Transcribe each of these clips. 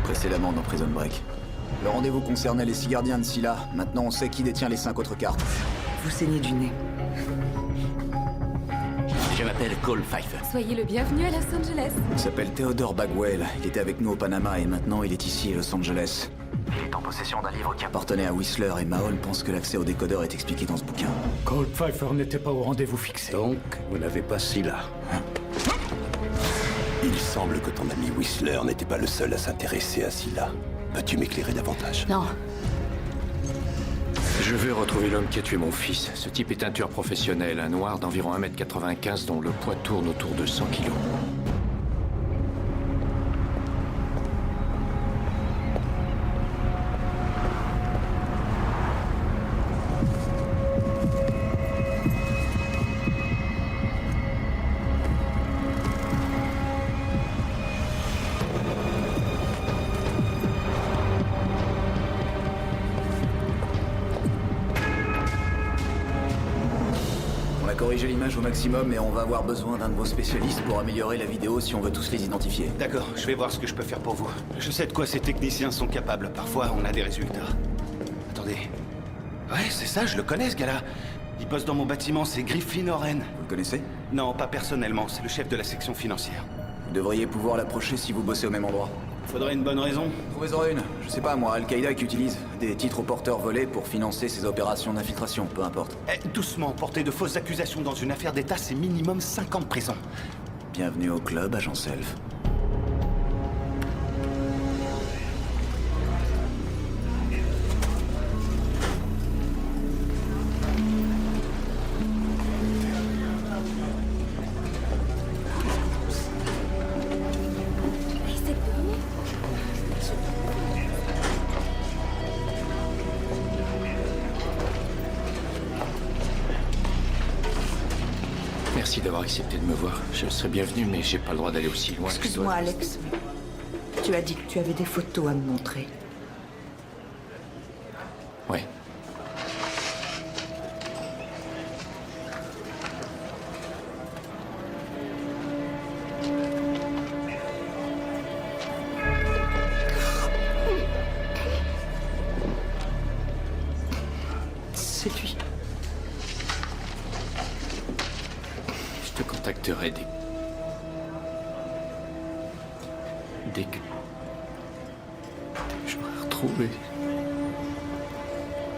Précédemment dans Prison Break. Le rendez-vous concernait les 6 gardiens de Scylla. Maintenant, on sait qui détient les 5 autres cartes. Vous saignez du nez. Je m'appelle Cole Pfeiffer. Soyez le bienvenu à Los Angeles. Il s'appelle Theodore Bagwell. Il était avec nous au Panama et maintenant il est ici à Los Angeles. Il est en possession d'un livre qui appartenait à Whistler et Mahone pense que l'accès au décodeur est expliqué dans ce bouquin. Cole Pfeiffer n'était pas au rendez-vous fixé. Donc, vous n'avez pas Scylla. Il semble que ton ami Whistler n'était pas le seul à s'intéresser à Scylla. Peux-tu m'éclairer davantage? Non. Je veux retrouver l'homme qui a tué mon fils. Ce type est un tueur professionnel, un noir d'environ 1m95 dont le poids tourne autour de 100 kilos. On a corrigé l'image au maximum et on va avoir besoin d'un de vos spécialistes pour améliorer la vidéo si on veut tous les identifier. D'accord, je vais voir ce que je peux faire pour vous. Je sais de quoi ces techniciens sont capables. Parfois, on a des résultats. Attendez. Ouais, c'est ça, je le connais, ce gars-là. Il bosse dans mon bâtiment, c'est Griffin Oren. Vous le connaissez? Non, pas personnellement, c'est le chef de la section financière. Vous devriez pouvoir l'approcher si vous bossez au même endroit. Faudrait une bonne raison. Trouvez-en une. Je sais pas moi, Al-Qaïda qui utilise des titres aux porteurs volés pour financer ses opérations d'infiltration, peu importe. Eh, doucement, porter de fausses accusations dans une affaire d'État, c'est minimum 5 ans de prison. Bienvenue au club, agent Self. C'est bon. Merci d'avoir accepté de me voir. Je serais bienvenu, mais j'ai pas le droit d'aller aussi loin. Excuse-moi, Alex. Tu as dit que tu avais des photos à me montrer. Ouais. C'est lui. Je te contacterai dès que je m'aurai retrouvé.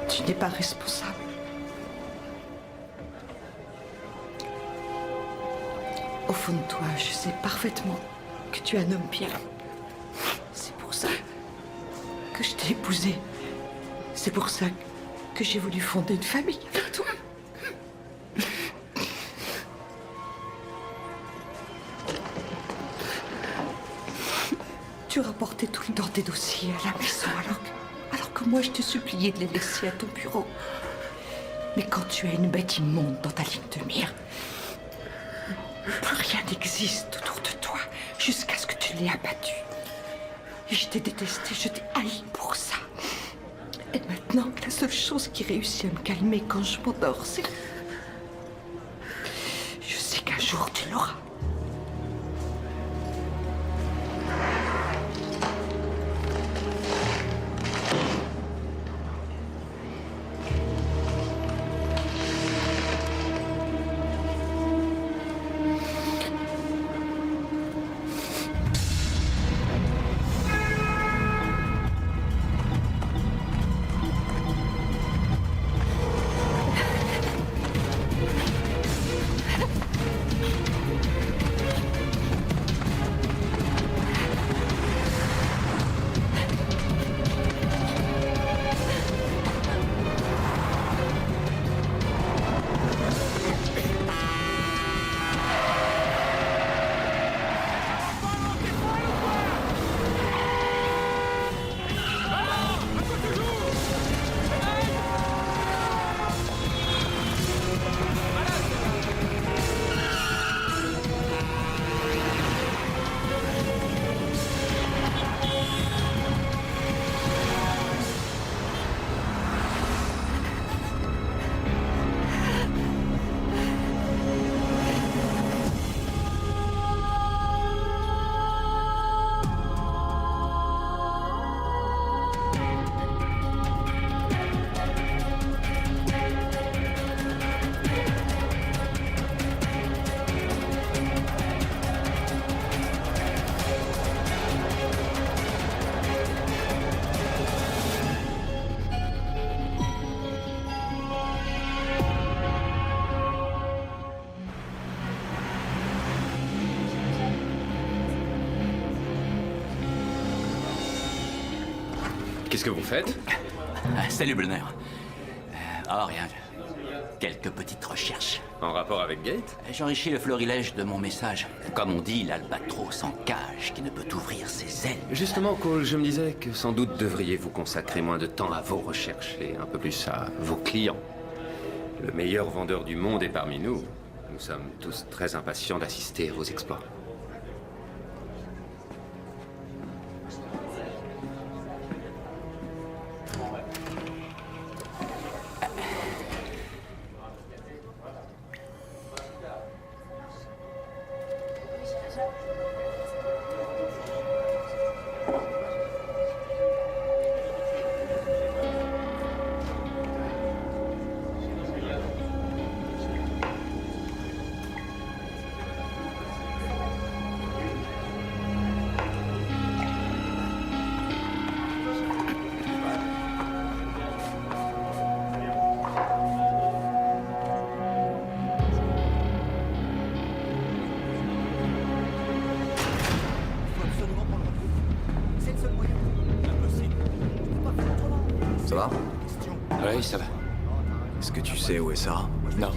Tu n'es pas responsable. Au fond de toi, je sais parfaitement que tu es un homme bien. C'est pour ça que je t'ai épousé. C'est pour ça que j'ai voulu fonder une famille avec toi. Tu rapportais tout le temps tes dossiers à la maison alors que moi je te suppliais de les laisser à ton bureau. Mais quand tu as une bête immonde dans ta ligne de mire, plus rien n'existe autour de toi jusqu'à ce que tu l'aies abattu. Et je t'ai détesté, je t'ai haï pour ça. Et maintenant, la seule chose qui réussit à me calmer quand je m'endors, c'est... Je sais qu'un jour tu l'auras. Qu'est-ce que vous faites? Salut, Brunner. Oh, rien. Quelques petites recherches. En rapport avec Gate? J'enrichis le florilège de mon message. Comme on dit, l'albatros en cage qui ne peut ouvrir ses ailes. Justement, Cole, je me disais que sans doute devriez-vous consacrer moins de temps à vos recherches et un peu plus à vos clients. Le meilleur vendeur du monde est parmi nous. Nous sommes tous très impatients d'assister à vos exploits. Ça va? Oui, ça va. Est-ce que tu sais où est Sarah? Non.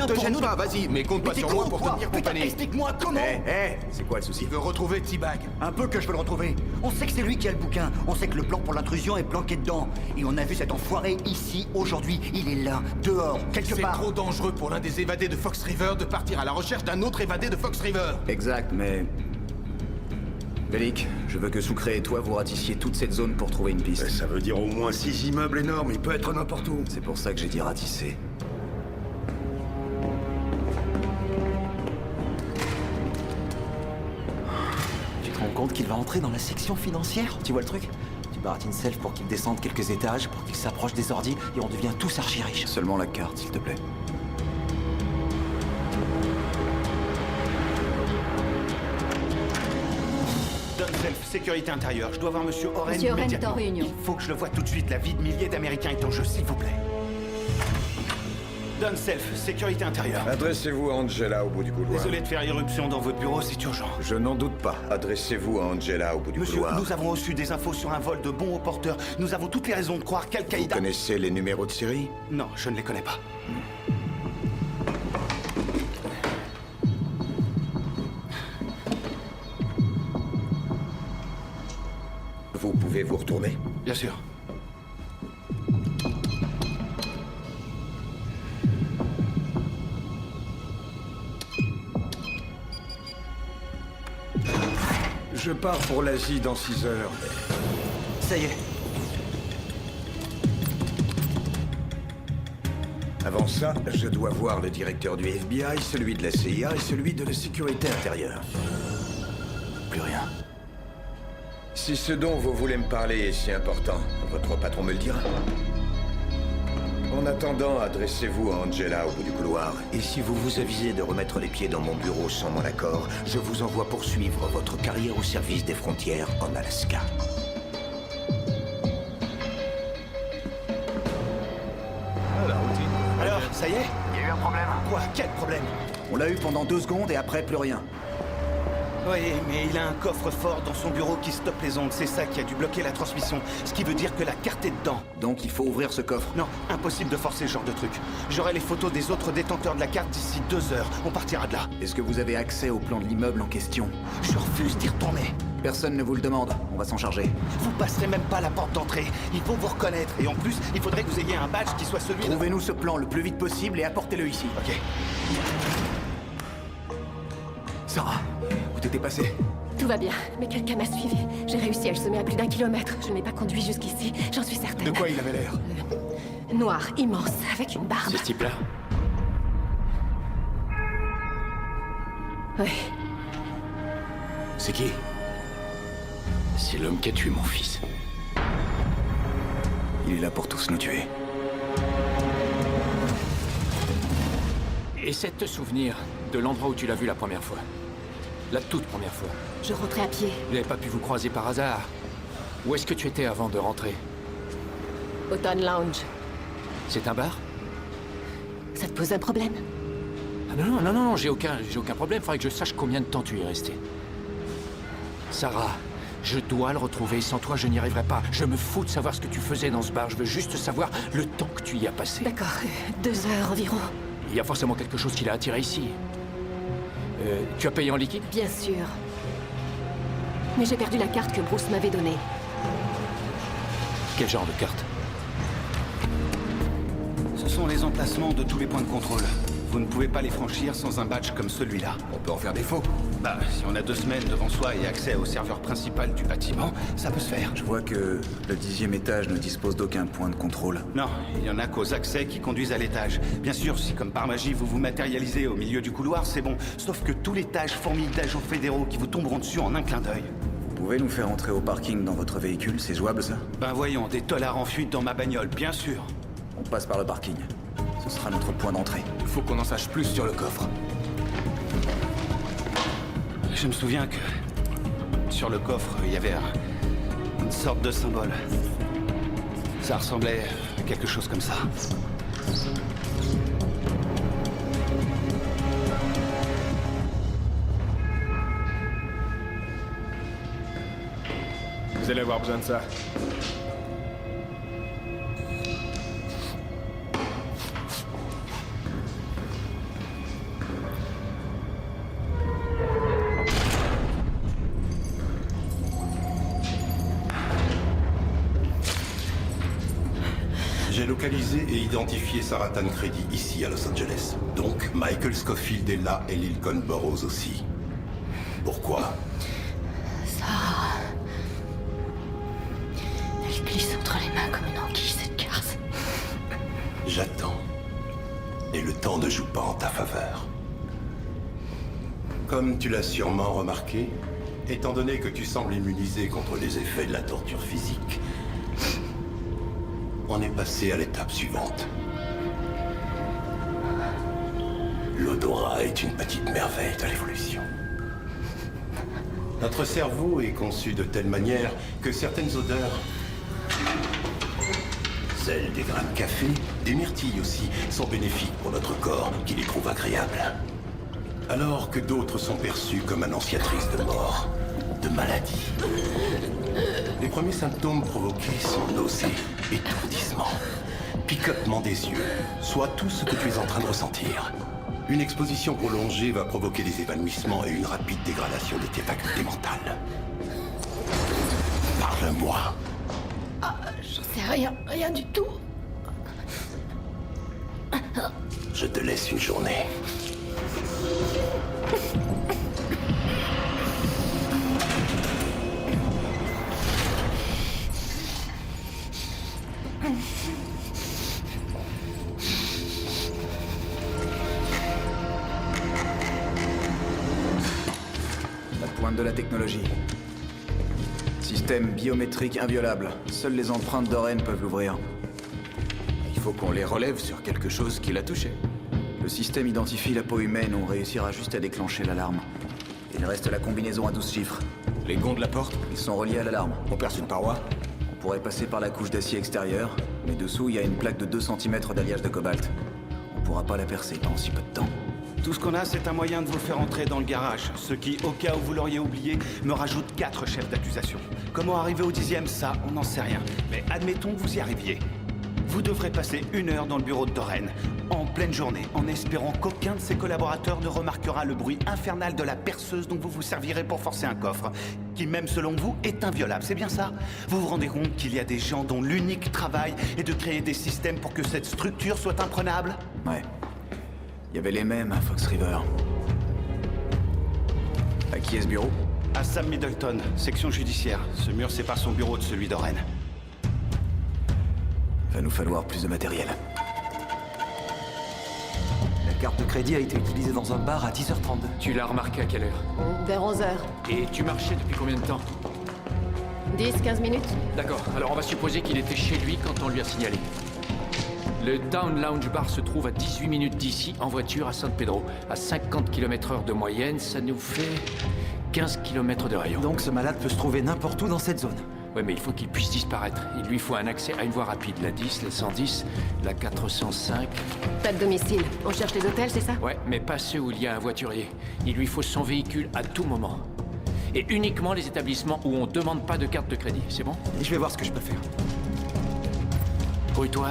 Te gêne pas, vas-y, mais compte pas sur moi pour te tenir compagnie. Explique-moi comment. C'est quoi le souci? Il veut retrouver T-Bag. Un peu que je veux le retrouver. On sait que c'est lui qui a le bouquin. On sait que le plan pour l'intrusion est planqué dedans. Et on a vu cet enfoiré ici, aujourd'hui. Il est là, dehors, quelque C'est part. trop dangereux pour l'un des évadés de Fox River de partir à la recherche d'un autre évadé de Fox River. Exact, mais... Bellic, je veux que Sucré et toi vous ratissiez toute cette zone pour trouver une piste. Ça veut dire au moins 6 immeubles énormes, il peut être n'importe où. C'est pour ça que j'ai dit ratisser. Tu te rends compte qu'il va entrer dans la section financière? Tu vois le truc? Tu baratines Self pour qu'il descende quelques étages, pour qu'il s'approche des ordis, et on devient tous archi riches. Seulement la carte, s'il te plaît. Self, sécurité intérieure. Je dois voir Monsieur Oren Monsieur Oren est immédiatement. en réunion. Il faut que je le voie tout de suite. La vie de milliers d'Américains est en jeu, s'il vous plaît. Don Self, sécurité intérieure. Adressez-vous à Angela au bout du couloir. Désolé de faire irruption dans votre bureau, c'est urgent. Je n'en doute pas. Adressez-vous à Angela au bout du Monsieur, couloir. nous avons reçu des infos sur un vol de bons haut porteurs. Nous avons toutes les raisons de croire Vous qu'Al-Qaïda... connaissez les numéros de série? Non, je ne les connais pas. Vous pouvez vous retourner? Bien sûr. Je pars pour l'Asie dans 6 heures. Ça y est. Avant ça, je dois voir le directeur du FBI, celui de la CIA et celui de la sécurité intérieure. Plus rien. Si ce dont vous voulez me parler est si important, votre patron me le dira. En attendant, adressez-vous à Angela au bout du couloir. Et si vous vous avisez de remettre les pieds dans mon bureau sans mon accord, je vous envoie poursuivre votre carrière au service des frontières en Alaska. Alors, ça y est? Il y a eu un problème. Quoi? Quel problème? On l'a eu pendant 2 secondes et après plus rien. Oui, mais il a un coffre-fort dans son bureau qui stoppe les ondes. C'est ça qui a dû bloquer la transmission. Ce qui veut dire que la carte est dedans. Donc il faut ouvrir ce coffre. Non, impossible de forcer ce genre de truc. J'aurai les photos des autres détenteurs de la carte d'ici 2 heures. On partira de là. Est-ce que vous avez accès au plan de l'immeuble en question? Je refuse d'y retourner. Personne ne vous le demande, on va s'en charger. Vous passerez même pas la porte d'entrée. Ils vont vous reconnaître. Et en plus, il faudrait que vous ayez un badge qui soit celui de... Trouvez-nous ce plan le plus vite possible et apportez-le ici. Ok. Sarah, où t'étais passé? Tout va bien, mais quelqu'un m'a suivi. J'ai réussi à le semer à plus d'1 kilomètre. Je n'ai pas conduit jusqu'ici, j'en suis certaine. De quoi il avait l'air? Noir, immense, avec une barbe. C'est ce type-là? Oui. C'est qui? C'est l'homme qui a tué mon fils. Il est là pour tous nous tuer. Essaie de te souvenir de l'endroit où tu l'as vu la première fois. La toute première fois. Je rentrais à pied. Vous n'avez pas pu vous croiser par hasard. Où est-ce que tu étais avant de rentrer? Autumn Lounge. C'est un bar? Ça te pose un problème? Ah non, j'ai aucun problème. Faudrait que je sache combien de temps tu y es resté. Sarah, Je dois le retrouver. Sans toi, je n'y arriverai pas. Je me fous de savoir ce que tu faisais dans ce bar. Je veux juste savoir le temps que tu y as passé. D'accord, 2 heures environ. Il y a forcément quelque chose qui l'a attiré ici. Tu as payé en liquide? Bien sûr. Mais j'ai perdu la carte que Bruce m'avait donnée. Quel genre de carte? Ce sont les emplacements de tous les points de contrôle. Vous ne pouvez pas les franchir sans un badge comme celui-là. On peut en faire des faux. Bah, si on a 2 semaines devant soi et accès au serveur principal du bâtiment, ça peut se faire. Je vois que le 10e étage ne dispose d'aucun point de contrôle. Non, il y en a qu'aux accès qui conduisent à l'étage. Bien sûr, si comme par magie vous vous matérialisez au milieu du couloir, c'est bon. Sauf que tout l'étage fourmille d'agents fédéraux qui vous tomberont dessus en un clin d'œil. Vous pouvez nous faire entrer au parking dans votre véhicule, c'est jouable ça? Ben voyons, des tollards en fuite dans ma bagnole, bien sûr. On passe par le parking. Ce sera notre point d'entrée. Faut qu'on en sache plus sur le coffre. Je me souviens que sur le coffre, il y avait une sorte de symbole. Ça ressemblait à quelque chose comme ça. Vous allez avoir besoin de ça. J'ai localisé et identifié Sarah Tancredi ici à Los Angeles. Donc, Michael Scofield est là et Lincoln Burrows aussi. Pourquoi? Sarah... Elle glisse entre les mains comme une anguille, cette carte. J'attends. Et le temps ne joue pas en ta faveur. Comme tu l'as sûrement remarqué, étant donné que tu sembles immunisé contre les effets de la torture physique, on est passé à l'étape suivante. L'odorat est une petite merveille de l'évolution. Notre cerveau est conçu de telle manière que certaines odeurs, celles des grains de café, des myrtilles aussi, sont bénéfiques pour notre corps, qui les trouve agréables. Alors que d'autres sont perçues comme annonciatrices de mort, de maladie. Les premiers symptômes provoqués sont nausées, étourdissement, picotement des yeux, soit tout ce que tu es en train de ressentir. Une exposition prolongée va provoquer des évanouissements et une rapide dégradation de tes facultés mentales. Parle-moi. Ah, j'en sais rien du tout. Je te laisse une journée. La pointe de la technologie. Système biométrique inviolable. Seules les empreintes d'Oren peuvent l'ouvrir. Il faut qu'on les relève sur quelque chose qui l'a touché. Le système identifie la peau humaine, on réussira juste à déclencher l'alarme. Il reste la combinaison à 12 chiffres. Les gonds de la porte? Ils sont reliés à l'alarme. On perce une paroi? On pourrait passer par la couche d'acier extérieur, mais dessous, il y a une plaque de 2 cm d'alliage de cobalt. On pourra pas la percer pendant si peu de temps. Tout ce qu'on a, c'est un moyen de vous faire entrer dans le garage. Ce qui, au cas où vous l'auriez oublié, me rajoute 4 chefs d'accusation. Comment arriver au 10e, ça, on n'en sait rien. Mais admettons que vous y arriviez. Vous devrez passer 1 heure dans le bureau de Doren, en pleine journée, en espérant qu'aucun de ses collaborateurs ne remarquera le bruit infernal de la perceuse dont vous vous servirez pour forcer un coffre, qui même selon vous est inviolable, c'est bien ça? Vous vous rendez compte qu'il y a des gens dont l'unique travail est de créer des systèmes pour que cette structure soit imprenable? Ouais. Il y avait les mêmes à Fox River. À qui est ce bureau? À Sam Middleton, section judiciaire. Ce mur sépare son bureau de celui d'Oren. Va nous falloir plus de matériel. La carte de crédit a été utilisée dans un bar à 10h32. Tu l'as remarqué à quelle heure? Vers 11 heures. Et tu marchais depuis combien de temps? 10-15 minutes. D'accord, alors on va supposer qu'il était chez lui quand on lui a signalé. Le Town Lounge Bar se trouve à 18 minutes d'ici, en voiture à San Pedro. À 50 km/h de moyenne, ça nous fait 15 km de rayon. Donc ce malade peut se trouver n'importe où dans cette zone. Ouais, mais il faut qu'il puisse disparaître. Il lui faut un accès à une voie rapide. La 10, la 110, la 405... Pas de domicile. On cherche les hôtels, c'est ça? Ouais, mais pas ceux où il y a un voiturier. Il lui faut son véhicule à tout moment. Et uniquement les établissements où on demande pas de carte de crédit, c'est bon? Je vais voir ce que je peux faire. Grouille-toi.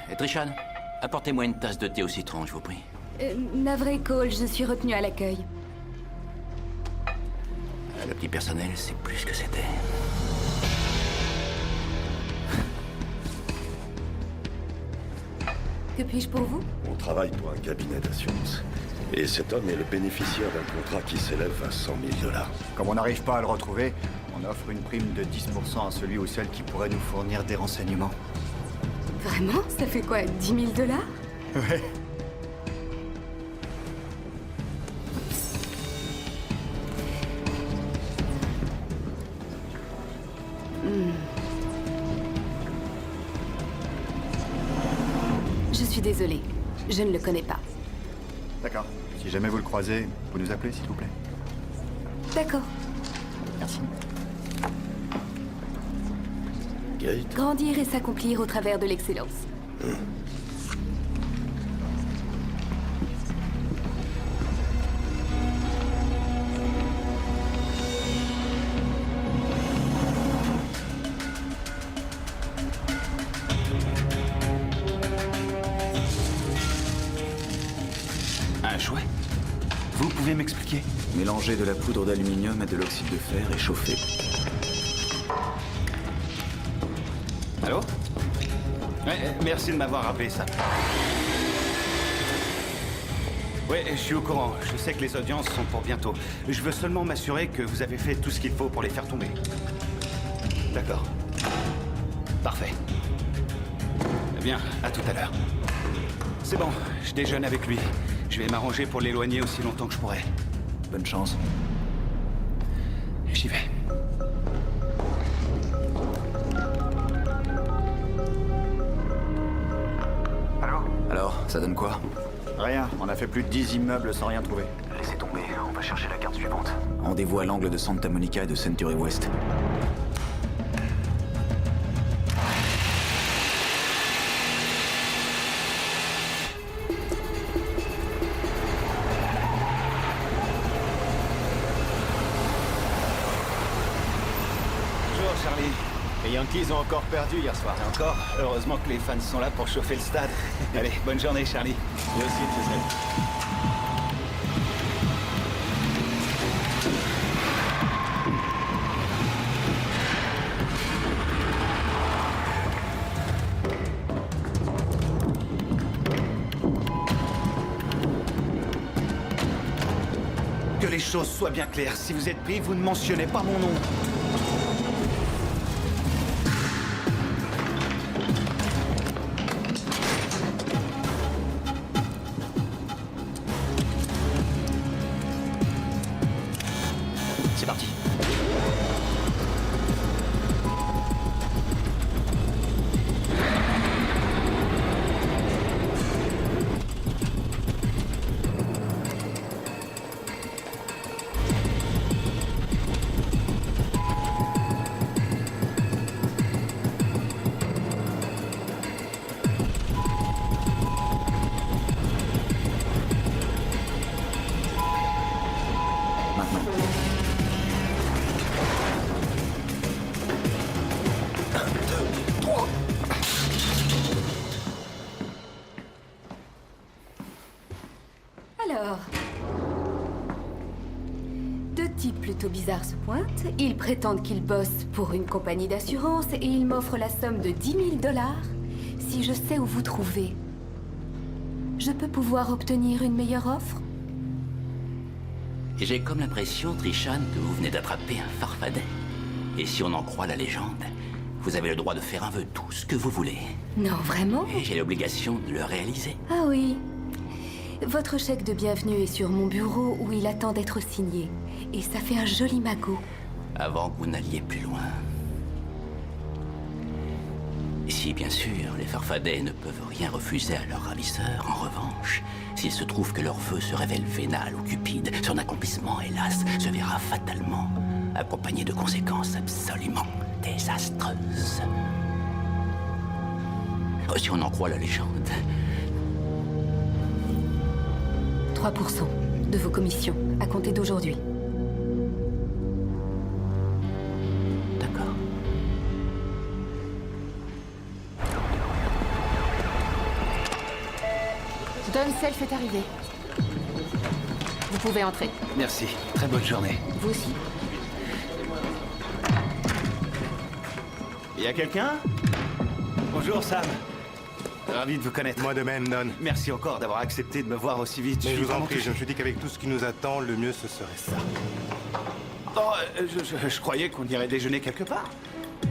Et Trishan, apportez-moi une tasse de thé au citron, je vous prie. Navré, Cole, je suis retenue à l'accueil. Le petit personnel, c'est plus ce que c'était. Que puis-je pour vous? On travaille pour un cabinet d'assurance. Et cet homme est le bénéficiaire d'un contrat qui s'élève à 100 000 $. Comme on n'arrive pas à le retrouver, on offre une prime de 10% à celui ou celle qui pourrait nous fournir des renseignements. Vraiment? Ça fait quoi, 10 000 $? Ouais. Je suis désolée. Je ne le connais pas. D'accord. Si jamais vous le croisez, vous nous appelez, s'il vous plaît. D'accord. Merci. Gate. Grandir et s'accomplir au travers de l'excellence. Un jouet? Vous pouvez m'expliquer? Mélanger de la poudre d'aluminium et de l'oxyde de fer et chauffer. Allô? Ouais, merci de m'avoir rappelé ça. Ouais, je suis au courant. Je sais que les audiences sont pour bientôt. Je veux seulement m'assurer que vous avez fait tout ce qu'il faut pour les faire tomber. D'accord. Parfait. Eh bien, à tout à l'heure. C'est bon, je déjeune avec lui. Je vais m'arranger pour l'éloigner aussi longtemps que je pourrai. Bonne chance. J'y vais. Alors, ça donne quoi? Rien. On a fait plus de 10 immeubles sans rien trouver. Laissez tomber, on va chercher la carte suivante. Rendez-vous à l'angle de Santa Monica et de Century West. Bonjour, Charlie. Les Yankees ont encore perdu hier soir. Encore? Heureusement que les fans sont là pour chauffer le stade. Allez, bonne journée, Charlie. Moi aussi, Joseph. Que les choses soient bien claires. Si vous êtes pris, vous ne mentionnez pas mon nom. C'est parti. Alors... Deux types plutôt bizarres se pointent. Ils prétendent qu'ils bossent pour une compagnie d'assurance et ils m'offrent la somme de 10 000 $ si je sais où vous trouver. Je peux pouvoir obtenir une meilleure offre? Et j'ai comme l'impression, Trishan, que vous venez d'attraper un farfadet. Et si on en croit la légende, vous avez le droit de faire un vœu, tout ce que vous voulez. Non, vraiment? Et j'ai l'obligation de le réaliser. Ah oui. Votre chèque de bienvenue est sur mon bureau où il attend d'être signé. Et ça fait un joli magot. Avant que vous n'alliez plus loin. Si, bien sûr, les farfadets ne peuvent rien refuser à leur ravisseur, en revanche, s'il se trouve que leur vœu se révèle vénal ou cupide, son accomplissement, hélas, se verra fatalement, accompagné de conséquences absolument désastreuses. Si on en croit la légende, 3% de vos commissions, à compter d'aujourd'hui. D'accord. Don Self est arrivé. Vous pouvez entrer. Merci. Très bonne journée. Vous aussi. Y a quelqu'un? Bonjour, Sam. Ravi de vous connaître. Moi de même, Don. Merci encore d'avoir accepté de me voir aussi vite. Mais je suis vous en vraiment prie, je me suis dit qu'avec tout ce qui nous attend, le mieux ce serait ça. Oh, je croyais qu'on irait déjeuner quelque part.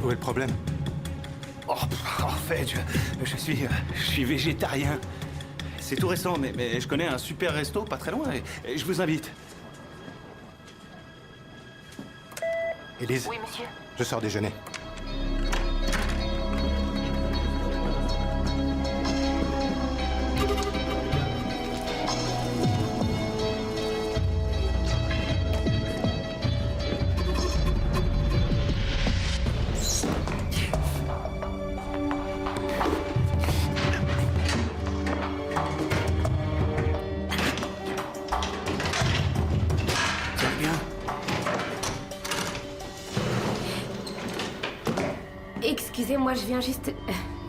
Où est le problème? Oh, en fait, je suis végétarien. C'est tout récent, mais je connais un super resto pas très loin et je vous invite. Élise? Oui, monsieur. Je sors déjeuner. Excusez-moi, je viens juste...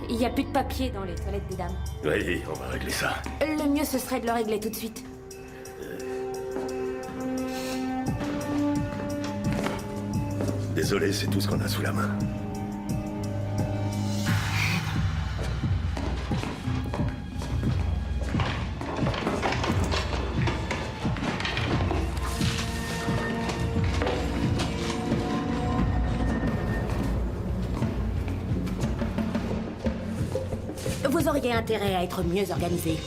Il n'y a plus de papier dans les toilettes des dames. Oui, on va régler ça. Le mieux, ce serait de le régler tout de suite. Désolé, c'est tout ce qu'on a sous la main. Vous auriez intérêt à être mieux organisé.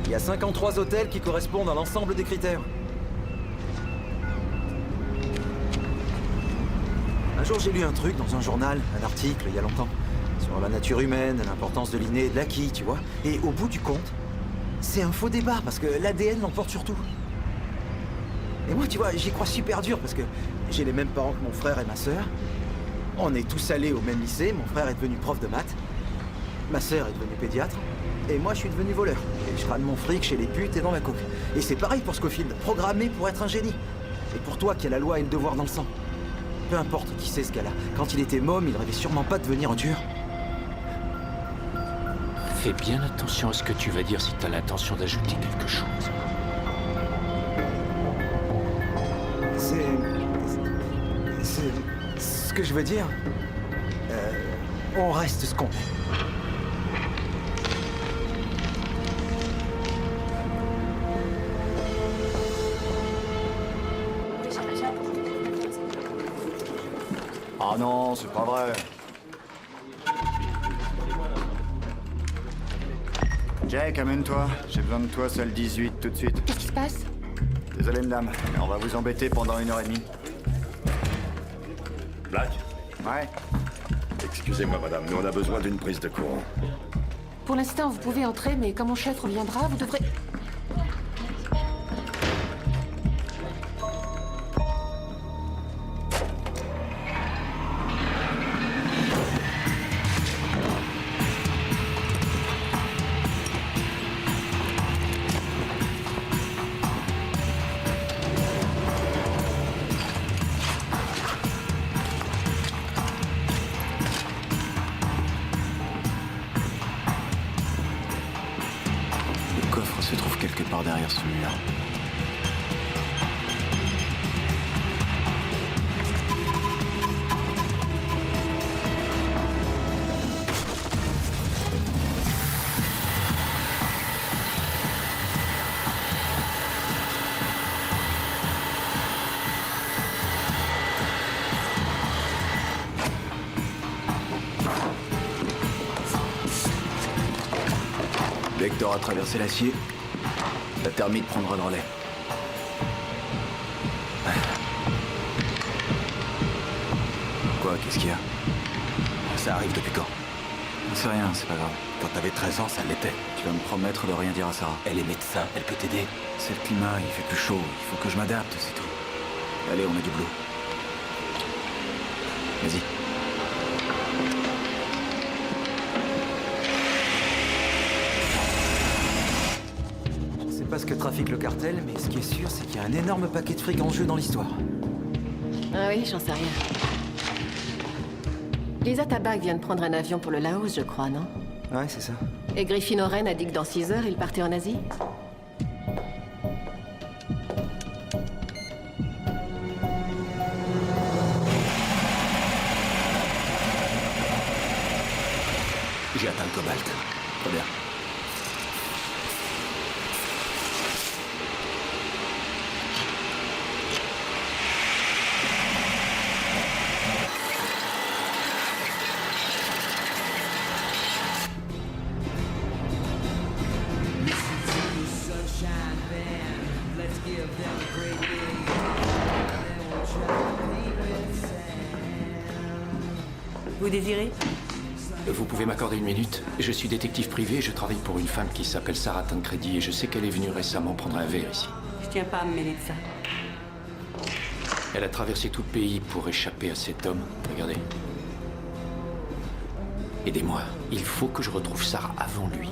Il y a 53 hôtels qui correspondent à l'ensemble des critères. Un jour, j'ai lu un truc dans un journal, un article, il y a longtemps, sur la nature humaine, l'importance de l'inné et de l'acquis, tu vois. Et au bout du compte, c'est un faux débat, parce que l'ADN l'emporte sur tout. Et moi, tu vois, j'y crois super dur, parce que j'ai les mêmes parents que mon frère et ma sœur. On est tous allés au même lycée, mon frère est devenu prof de maths, ma sœur est devenue pédiatre, et moi, je suis devenu voleur. Et je crâne mon fric chez les putes et dans la coke. Et c'est pareil pour Scofield, programmé pour être un génie. Et pour toi qui a la loi et le devoir dans le sang. Peu importe qui c'est ce gars-là. Quand il était môme, il rêvait sûrement pas de devenir un tueur. Fais bien attention à ce que tu vas dire si t'as l'intention d'ajouter quelque chose. C'est ce que je veux dire. On reste ce qu'on est. Ah non, c'est pas vrai. Jack, amène-toi. J'ai besoin de toi, salle 18, tout de suite. Qu'est-ce qui se passe? Désolé, madame, mais on va vous embêter pendant 1h30. Black? Ouais. Excusez-moi, madame, mais on a besoin d'une prise de courant. Pour l'instant, vous pouvez entrer, mais quand mon chef reviendra, vous devrez... Le coffre se trouve quelque part derrière ce mur. Dès que t'auras traversé l'acier, la thermite prendra le relais. Quoi, qu'est-ce qu'il y a? Ça arrive depuis quand? C'est rien, c'est pas grave. Quand t'avais 13 ans, ça l'était. Tu vas me promettre de rien dire à Sarah. Elle est médecin, elle peut t'aider. C'est le climat, il fait plus chaud, il faut que je m'adapte, c'est tout. Allez, on a du boulot. Vas-y. Je sais pas ce que trafique le cartel, mais ce qui est sûr, c'est qu'il y a un énorme paquet de fric en jeu dans l'histoire. Ah oui, j'en sais rien. Lisa Tabak vient de prendre un avion pour le Laos, je crois, non? Ouais, c'est ça. Et Griffin Oren a dit que dans 6 heures, il partait en Asie? J'ai atteint le cobalt. Très bien. Vous désirez? Vous pouvez m'accorder une minute? Je suis détective privé et je travaille pour une femme qui s'appelle Sarah Tancredi et je sais qu'elle est venue récemment prendre un verre ici. Je tiens pas à me mêler de ça. Elle a traversé tout le pays pour échapper à cet homme. Regardez. Aidez-moi. Il faut que je retrouve Sarah avant lui.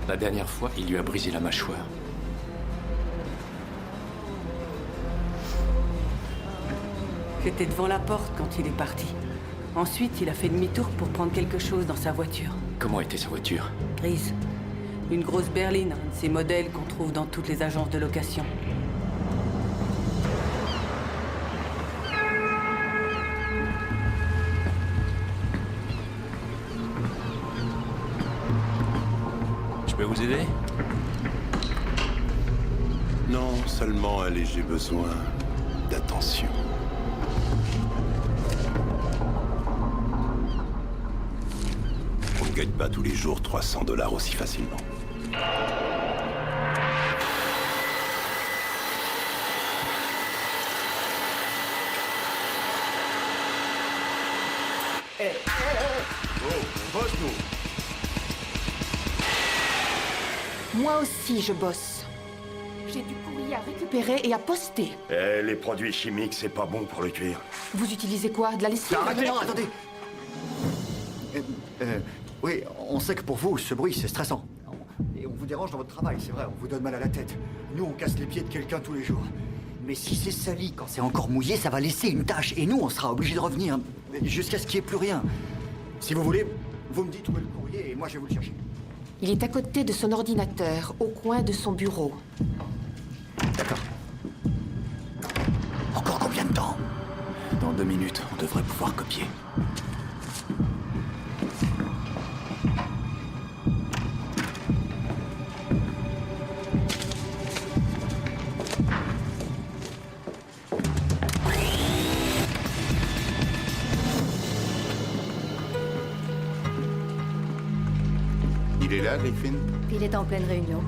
La dernière fois, il lui a brisé la mâchoire. J'étais devant la porte quand il est parti. Ensuite, il a fait demi-tour pour prendre quelque chose dans sa voiture. Comment était sa voiture? Grise. Une grosse berline, un de ces modèles qu'on trouve dans toutes les agences de location. Je peux vous aider? Non, seulement un léger besoin d'attention. On ne gagne pas tous les jours 300 $ aussi facilement. Oh, on bosse, nous. Moi aussi, je bosse. J'ai du courrier à récupérer et à poster. Les produits chimiques, c'est pas bon pour le cuir. Vous utilisez quoi? De la lessive? Arrêtez, non, attendez. Oui, on sait que pour vous, ce bruit, c'est stressant. Et on vous dérange dans votre travail, c'est vrai, on vous donne mal à la tête. Nous, on casse les pieds de quelqu'un tous les jours. Mais si c'est sali quand c'est encore mouillé, ça va laisser une tache. Et nous, on sera obligé de revenir jusqu'à ce qu'il n'y ait plus rien. Si vous voulez, vous me dites où est le courrier et moi, je vais vous le chercher. Il est à côté de son ordinateur, au coin de son bureau. D'accord. Encore combien de temps? Dans 2 minutes, on devrait pouvoir copier. Il est là, Griffin? Il est en pleine réunion.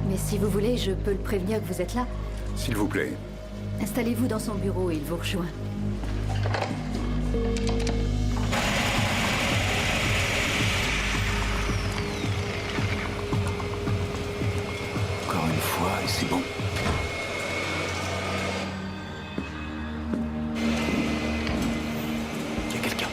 Mais si vous voulez, je peux le prévenir que vous êtes là. S'il vous plaît. Installez-vous dans son bureau et il vous rejoint. Encore une fois, et c'est bon. Il y a quelqu'un.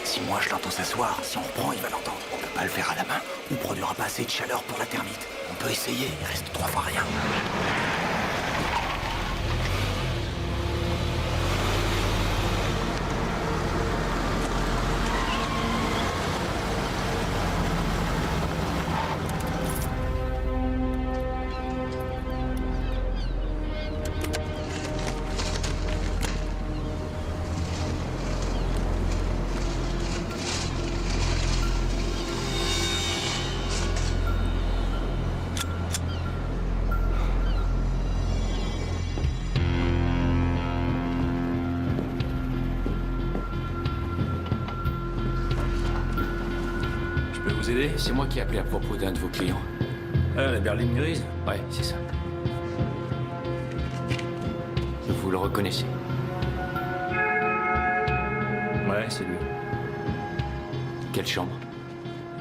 Si moi je l'entends s'asseoir, si on reprend, il va l'entendre. On peut pas le faire à la main. On produira pas assez de chaleur pour la thermite. On peut essayer, il reste 3 fois rien. vous aider? C'est moi qui ai appelé à propos d'un de vos clients. Ah, la berline grise? Ouais, c'est ça. Vous le reconnaissez? Ouais, c'est lui. Quelle chambre?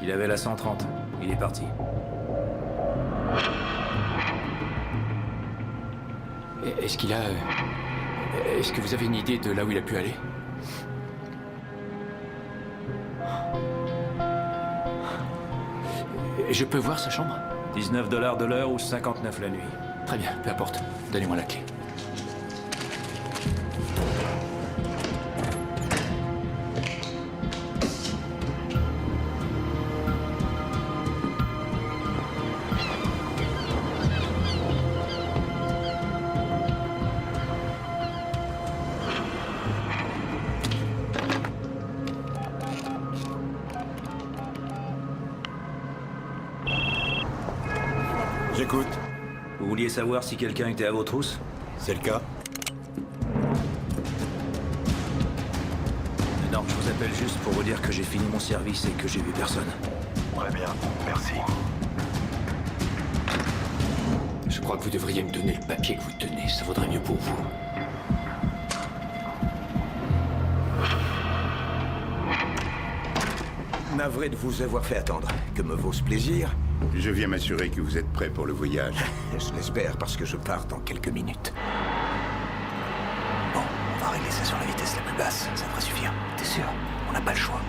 Il avait la 130. Il est parti. Est-ce qu'il a... Est-ce que vous avez une idée de là où il a pu aller? Je peux voir sa chambre? 19 $ de l'heure ou 59 la nuit. Très bien, peu importe. Donnez-moi la clé. J'écoute. Vous vouliez savoir si quelqu'un était à vos trousses? C'est le cas. Non, je vous appelle juste pour vous dire que j'ai fini mon service et que j'ai vu personne. Très bien, merci. Je crois que vous devriez me donner le papier que vous tenez. Ça vaudrait mieux pour vous. Navré de vous avoir fait attendre. Que me vaut ce plaisir? Je viens m'assurer que vous êtes prêt pour le voyage. Je l'espère, parce que je pars dans quelques minutes. Bon, on va régler ça sur la vitesse la plus basse. Ça devrait suffire. T'es sûr? On n'a pas le choix.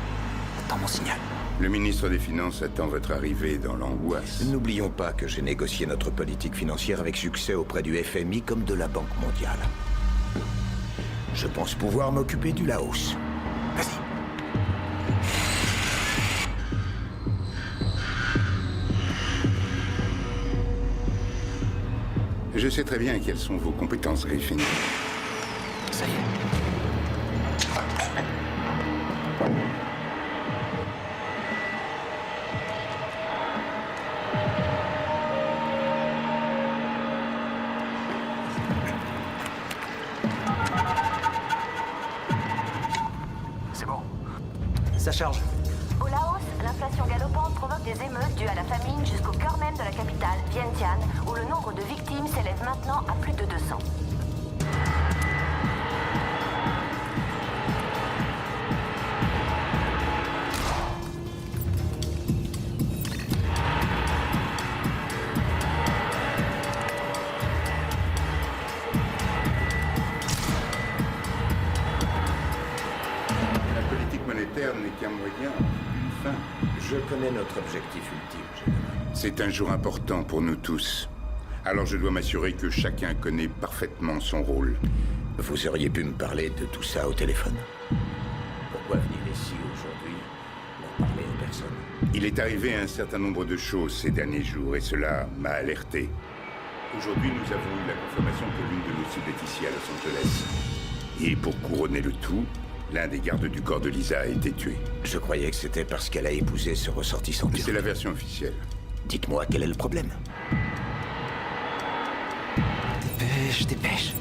Attends mon signal. Le ministre des Finances attend votre arrivée dans l'angoisse. N'oublions pas que j'ai négocié notre politique financière avec succès auprès du FMI comme de la Banque mondiale. Je pense pouvoir m'occuper du Laos. Vas-y. Je sais très bien quelles sont vos compétences, Griffin. Ça y est. C'est bon. Ça charge. Au Laos, l'inflation galopante provoque des émeutes dues à la famine jusqu'au cœur même de la capitale, Vientiane, où le nombre de victimes s'élève maintenant à plus de 200. La politique monétaire n'est qu'un moyen, une fin. Je connais notre objectif ultime. C'est un jour important pour nous tous. Alors je dois m'assurer que chacun connaît parfaitement son rôle. Vous auriez pu me parler de tout ça au téléphone? Pourquoi venir ici aujourd'hui? N'en parler à personne. Il est arrivé un certain nombre de choses ces derniers jours et cela m'a alerté. Aujourd'hui, nous avons eu la confirmation que l'une de nos cibles est ici à Los Angeles. Et pour couronner le tout, l'un des gardes du corps de Lisa a été tué. Je croyais que c'était parce qu'elle a épousé ce ressortissant turc. C'est la version officielle. Dites-moi, quel est le problème? Dépêche, dépêche.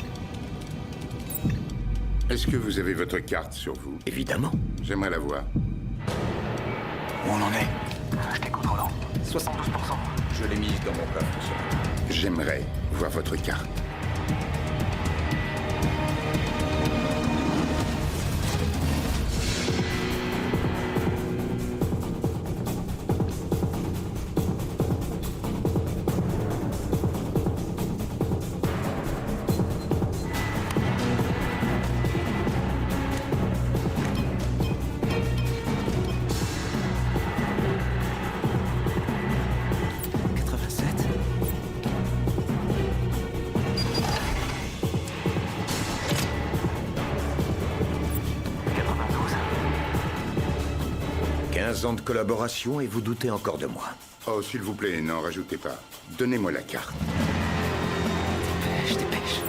Est-ce que vous avez votre carte sur vous? Évidemment. J'aimerais la voir. Où on en est? Je t'ai contrôlant. 72%. Je l'ai mise dans mon coffre ce matin. J'aimerais voir votre carte. Ans de collaboration et vous doutez encore de moi. Oh, s'il vous plaît, n'en rajoutez pas. Donnez-moi la carte. Dépêche, dépêche.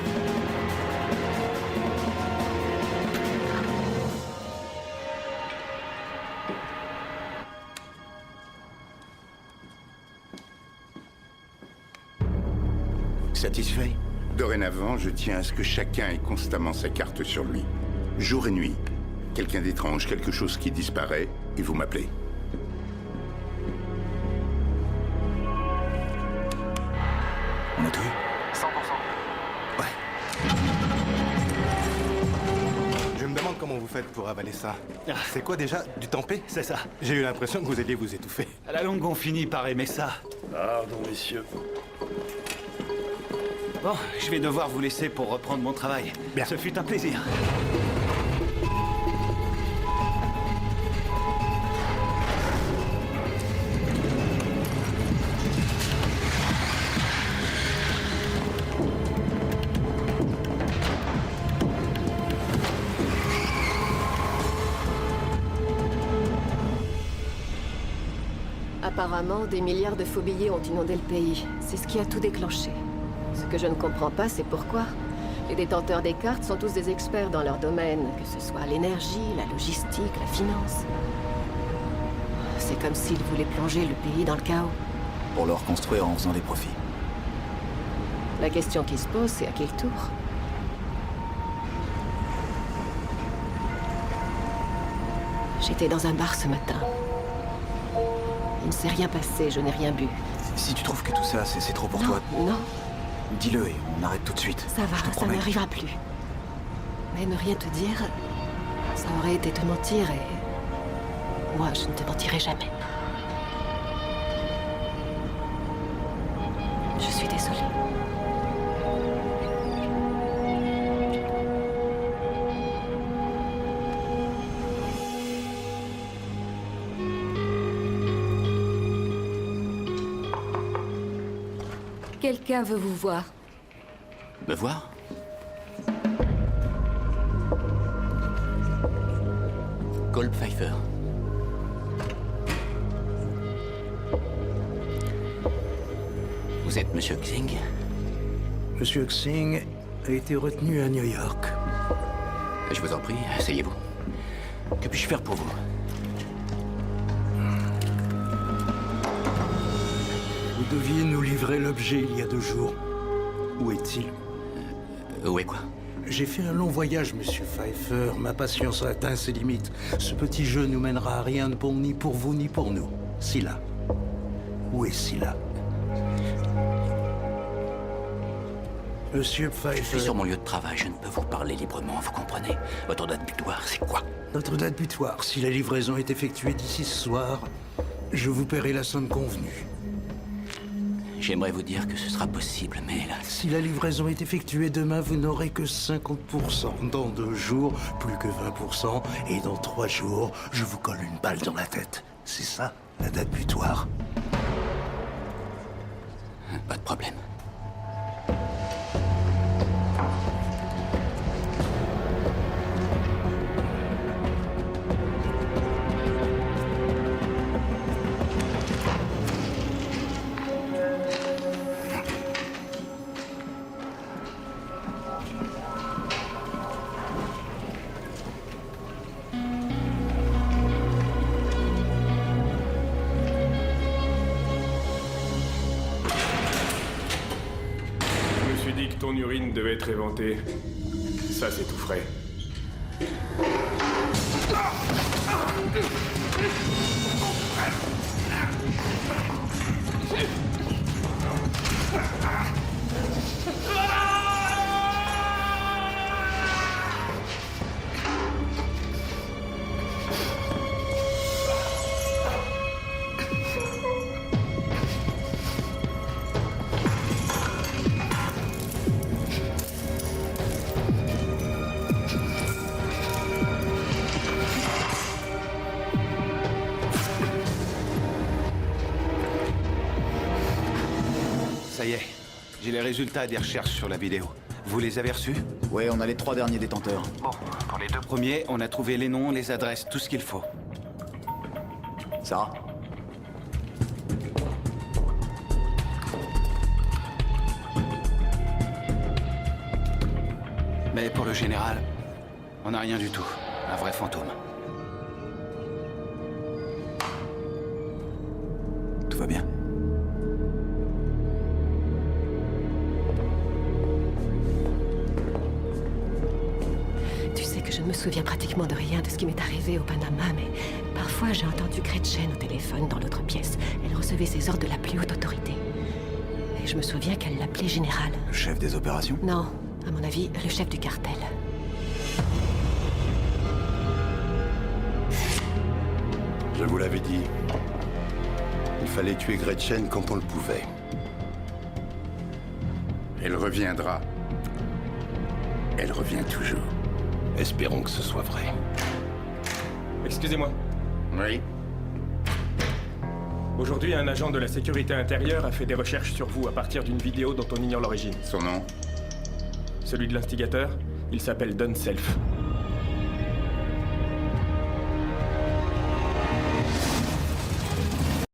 Satisfait? Dorénavant, je tiens à ce que chacun ait constamment sa carte sur lui. Jour et nuit. Quelqu'un d'étrange, quelque chose qui disparaît, et vous m'appelez. faites pour avaler ça? C'est quoi déjà? Du tempeh? C'est ça. J'ai eu l'impression que vous alliez vous étouffer. À la longue, on finit par aimer ça. Pardon, messieurs. Bon, je vais devoir vous laisser pour reprendre mon travail. Bien. Ce fut un plaisir. Apparemment, des milliards de faux billets ont inondé le pays. C'est ce qui a tout déclenché. Ce que je ne comprends pas, c'est pourquoi. Les détenteurs des cartes sont tous des experts dans leur domaine, que ce soit l'énergie, la logistique, la finance. C'est comme s'ils voulaient plonger le pays dans le chaos. Pour le reconstruire en faisant des profits. La question qui se pose, c'est à quel tour? J'étais dans un bar ce matin. Il ne s'est rien passé, je n'ai rien bu. Si tu trouves que tout ça, c'est trop pour toi... Non, Dis-le et on arrête tout de suite. ça va, Je te ça promets. n'arrivera plus. Mais ne rien te dire, ça aurait été te mentir et... Moi, je ne te mentirai jamais. Je suis désolée. Quelqu'un veut vous voir. Me voir? Colb Pfeiffer. Vous êtes Monsieur Xing? Monsieur Xing a été retenu à New York. Je vous en prie, asseyez-vous. Que puis-je faire pour vous? Vous deviez nous livrer l'objet il y a 2 jours. Où est-il? Où est quoi? J'ai fait un long voyage, monsieur Pfeiffer. Ma patience a atteint ses limites. Ce petit jeu nous mènera à rien de bon ni pour vous ni pour nous. Scylla. Où est Scylla? Monsieur Pfeiffer... Je suis sur mon lieu de travail, je ne peux vous parler librement, vous comprenez? Votre date butoir, c'est quoi? Notre date butoir, si la livraison est effectuée d'ici ce soir, je vous paierai la somme convenue. J'aimerais vous dire que ce sera possible, mais hélas... Si la livraison est effectuée demain, vous n'aurez que 50%. Dans 2 jours, plus que 20%. Et dans 3 jours, je vous colle une balle dans la tête. C'est ça, la date butoir. Pas de problème. Je me suis dit que ton urine devait être éventée. Ça, c'est tout frais. Ça y est, j'ai les résultats des recherches sur la vidéo. Vous les avez reçus? Ouais, on a les 3 derniers détenteurs. Bon, pour les 2 premiers, on a trouvé les noms, les adresses, tout ce qu'il faut. Sarah? Mais pour le général, on n'a rien du tout. Un vrai fantôme. Tout va bien? Tu sais que je ne me souviens pratiquement de rien de ce qui m'est arrivé au Panama, mais parfois j'ai entendu Gretchen au téléphone dans l'autre pièce. Elle recevait ses ordres de la plus haute autorité. Et je me souviens qu'elle l'appelait général. Le chef des opérations? Non, à mon avis, le chef du cartel. Je vous l'avais dit. Il fallait tuer Gretchen quand on le pouvait. Elle reviendra. Elle revient toujours. Espérons que ce soit vrai. Excusez-moi. Oui. Aujourd'hui, un agent de la sécurité intérieure a fait des recherches sur vous à partir d'une vidéo dont on ignore l'origine. Son nom? Celui de l'instigateur, il s'appelle Don Self.